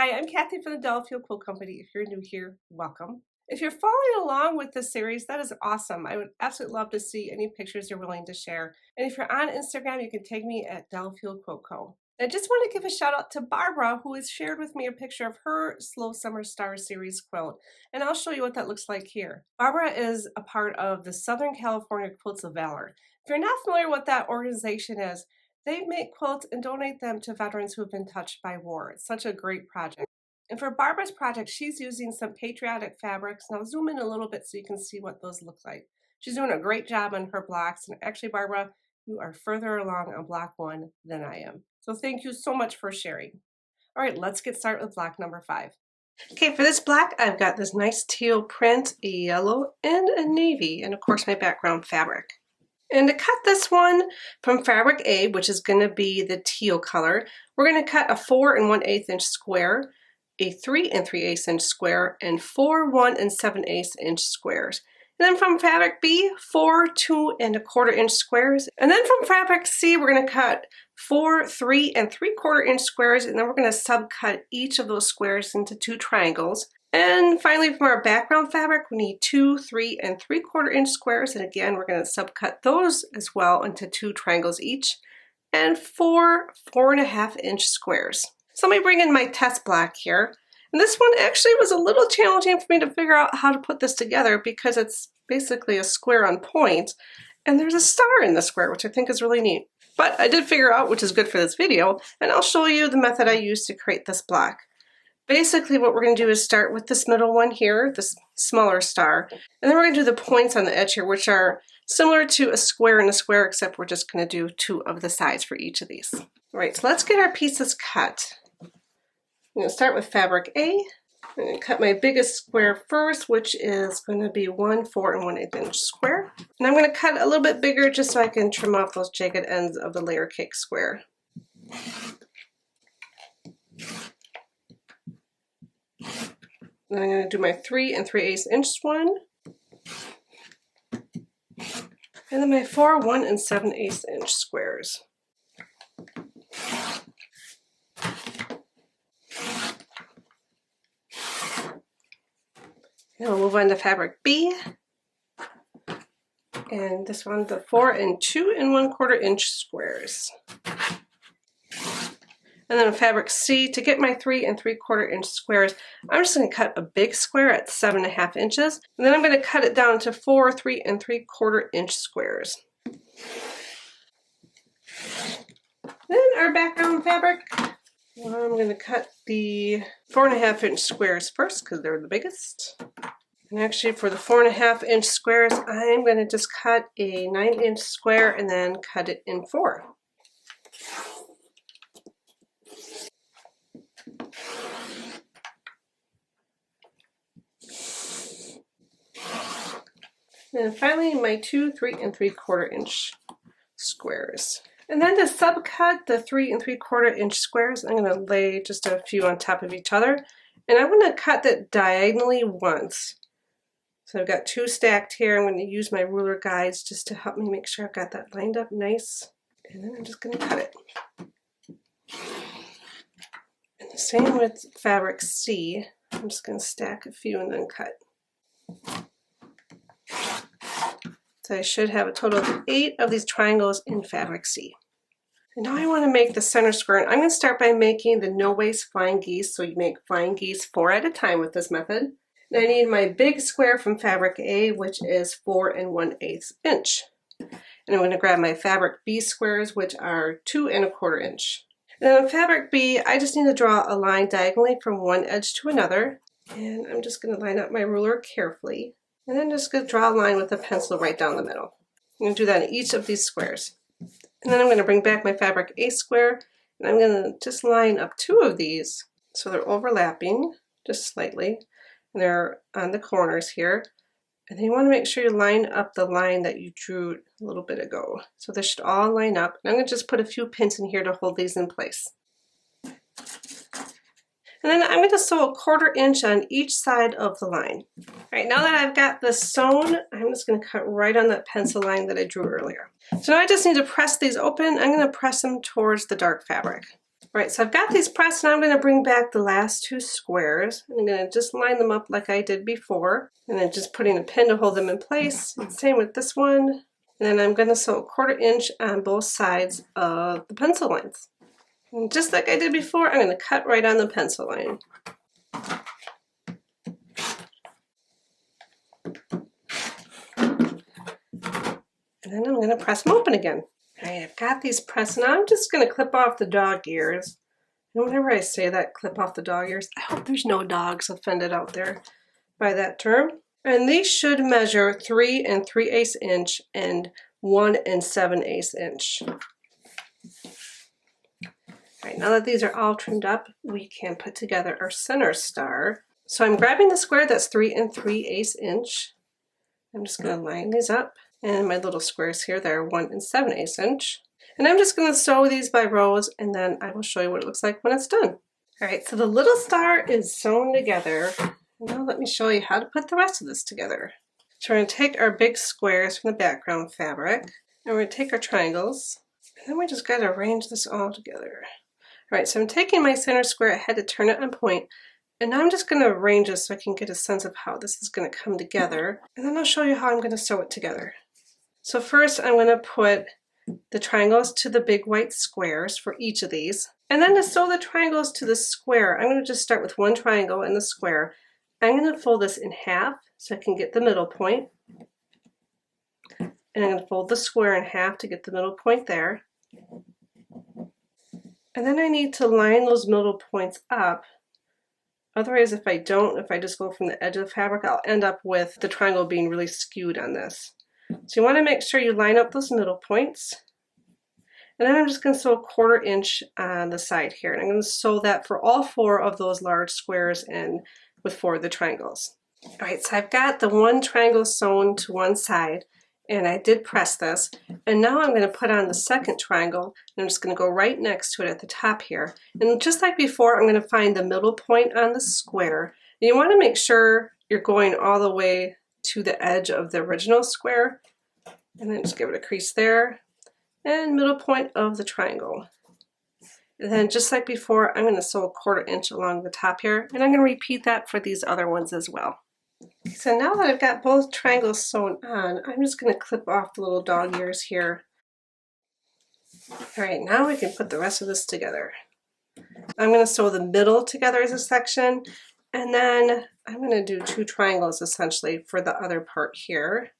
Hi, I'm Kathy from the Delafield Quilt Company. If you're new here, welcome. If you're following along with this series, that is awesome. I would absolutely love to see any pictures you're willing to share. And if you're on Instagram, you can tag me at Delafield Quilt Co. I just want to give a shout out to Barbara, who has shared with me a picture of her Slow Summer Star series quilt. And I'll show you what that looks like here. Barbara is a part of the Southern California Quilts of Valor. If you're not familiar with what that organization is, they make quilts and donate them to veterans who have been touched by war. It's such a great project. And for Barbara's project, she's using some patriotic fabrics. And I'll zoom in a little bit so you can see what those look like. She's doing a great job on her blocks. And actually, Barbara, you are further along on block 1 than I am. So thank you so much for sharing. All right, let's get started with block number 5. Okay, for this block, I've got this nice teal print, a yellow, and a navy, and of course my background fabric. And to cut this one from fabric A, which is going to be the teal color, we're going to cut a 4 1/8 inch square, a 3 3/8 inch square, and 4 1 7/8 inch squares. And then from fabric B, 4 2 1/4 inch squares. And then from fabric C, we're going to cut 4 3 3/4 inch squares, and then we're going to subcut each of those squares into 2 triangles. And finally, from our background fabric, we need 2 3 3/4 inch squares, and again, we're going to subcut those as well into 2 triangles each, and 4 4 1/2 inch squares. So let me bring in my test block here. And this one actually was a little challenging for me to figure out how to put this together because it's basically a square on point, and there's a star in the square, which I think is really neat. But I did figure out, which is good for this video, and I'll show you the method I used to create this block. Basically, what we're going to do is start with this middle one here, this smaller star, and then we're going to do the points on the edge here, which are similar to a square and a square, except we're just going to do 2 of the sides for each of these. All right, so let's get our pieces cut. I'm going to start with fabric A. I'm going to cut my biggest square first, which is going to be 1 4 1/8 inch square. And I'm going to cut a little bit bigger just so I can trim off those jagged ends of the layer cake square. Then I'm going to do my 3 3/8 inch one. And then my 4 1 7/8 inch squares. And we'll move on to fabric B. And this one, the 4 2 1/4 inch squares. And then fabric C, to get my 3 3/4 inch squares, I'm just going to cut a big square at 7 1/2 inches. And then I'm going to cut it down to 4 3 3/4 inch squares. Then our background fabric, I'm going to cut the 4 1/2 inch squares first because they're the biggest. And actually for the 4 1/2 inch squares, I'm going to just cut a 9 inch square and then cut it in 4. And finally, my 2 3 3/4 inch squares. And then to subcut the 3 3/4 inch squares, I'm going to lay just a few on top of each other. And I'm going to cut that diagonally once. So I've got 2 stacked here. I'm going to use my ruler guides just to help me make sure I've got that lined up nice. And then I'm just going to cut it. And the same with fabric C. I'm just going to stack a few and then cut. So I should have a total of 8 of these triangles in fabric C. And now I want to make the center square. And I'm going to start by making the no waste flying geese. So you make flying geese 4 at a time with this method. And I need my big square from fabric A, which is 4 1/8 inch. And I'm going to grab my fabric B squares, which are 2 1/4 inch. And on fabric B, I just need to draw a line diagonally from one edge to another. And I'm just going to line up my ruler carefully. And then just going to draw a line with a pencil right down the middle. I'm going to do that in each of these squares. And then I'm going to bring back my fabric A square, and I'm going to just line up 2 of these so they're overlapping just slightly. And they're on the corners here. And then you want to make sure you line up the line that you drew a little bit ago. So they should all line up. And I'm going to just put a few pins in here to hold these in place. And then I'm going to sew a 1/4 inch on each side of the line. All right, now that I've got this sewn, I'm just going to cut right on that pencil line that I drew earlier. So now I just need to press these open. I'm going to press them towards the dark fabric. Right, so I've got these pressed, and I'm going to bring back the last 2 squares. I'm going to just line them up like I did before, and then just putting a pin to hold them in place. Same with this one. And then I'm going to sew 1/4 inch on both sides of the pencil lines. And just like I did before, I'm going to cut right on the pencil line. And then I'm going to press them open again. All right, I've got these pressed. Now I'm just going to clip off the dog ears. And whenever I say that, clip off the dog ears, I hope there's no dogs offended out there by that term. And these should measure 3 3/8 inch and 1 7/8 inch. All right, now that these are all trimmed up, we can put together our center star. So I'm grabbing the square that's 3 3/8 inch. I'm just going to line these up. And my little squares here, they're 1 7/8 inch. And I'm just going to sew these by rows, and then I will show you what it looks like when it's done. All right, so the little star is sewn together. Now let me show you how to put the rest of this together. So we're going to take our big squares from the background fabric, and we're going to take our triangles, and then we just got to arrange this all together. All right, so I'm taking my center square, I had to turn it on point, and now I'm just going to arrange this so I can get a sense of how this is going to come together, and then I'll show you how I'm going to sew it together. So first I'm going to put the triangles to the big white squares for each of these. And then to sew the triangles to the square, I'm going to just start with 1 triangle in the square. I'm going to fold this in half so I can get the middle point. And I'm going to fold the square in half to get the middle point there. And then I need to line those middle points up. Otherwise, if I just go from the edge of the fabric, I'll end up with the triangle being really skewed on this. So you want to make sure you line up those middle points. And then I'm just going to sew 1/4 inch on the side here. And I'm going to sew that for all 4 of those large squares and with 4 of the triangles. All right, so I've got the 1 triangle sewn to one side, and I did press this. And now I'm going to put on the second triangle, and I'm just going to go right next to it at the top here. And just like before, I'm going to find the middle point on the square. And you want to make sure you're going all the way to the edge of the original square, and then just give it a crease there, and middle point of the triangle. And then just like before, I'm going to sew 1/4 inch along the top here, and I'm going to repeat that for these other ones as well. So now that I've got both triangles sewn on, I'm just going to clip off the little dog ears here. All right, now we can put the rest of this together. I'm going to sew the middle together as a section, and then I'm going to do 2 triangles essentially for the other part here.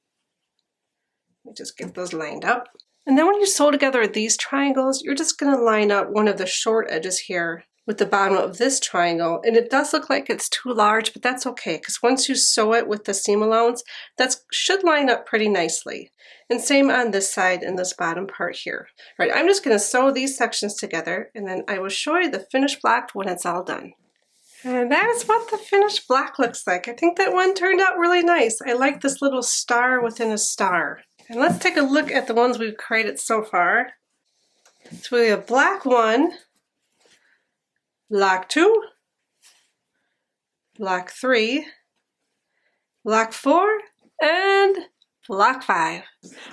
Let me just get those lined up. And then when you sew together these triangles, you're just going to line up one of the short edges here with the bottom of this triangle. And it does look like it's too large, but that's okay, because once you sew it with the seam allowance, that should line up pretty nicely. And same on this side and this bottom part here. All right, I'm just going to sew these sections together, and then I will show you the finished block when it's all done. And that is what the finished block looks like. I think that one turned out really nice. I like this little star within a star. And let's take a look at the ones we've created so far. So we have block 1, block 2, block 3, block 4, and block 5.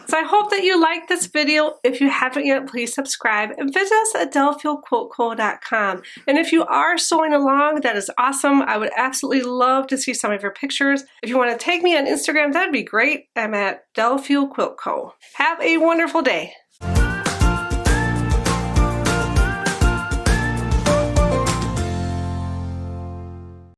So I hope that you liked this video. If you haven't yet, please subscribe and visit us at delphilquiltco.com. And if you are sewing along, that is awesome. I would absolutely love to see some of your pictures. If you want to tag me on Instagram, that'd be great. I'm at delphilquiltco. Have a wonderful day.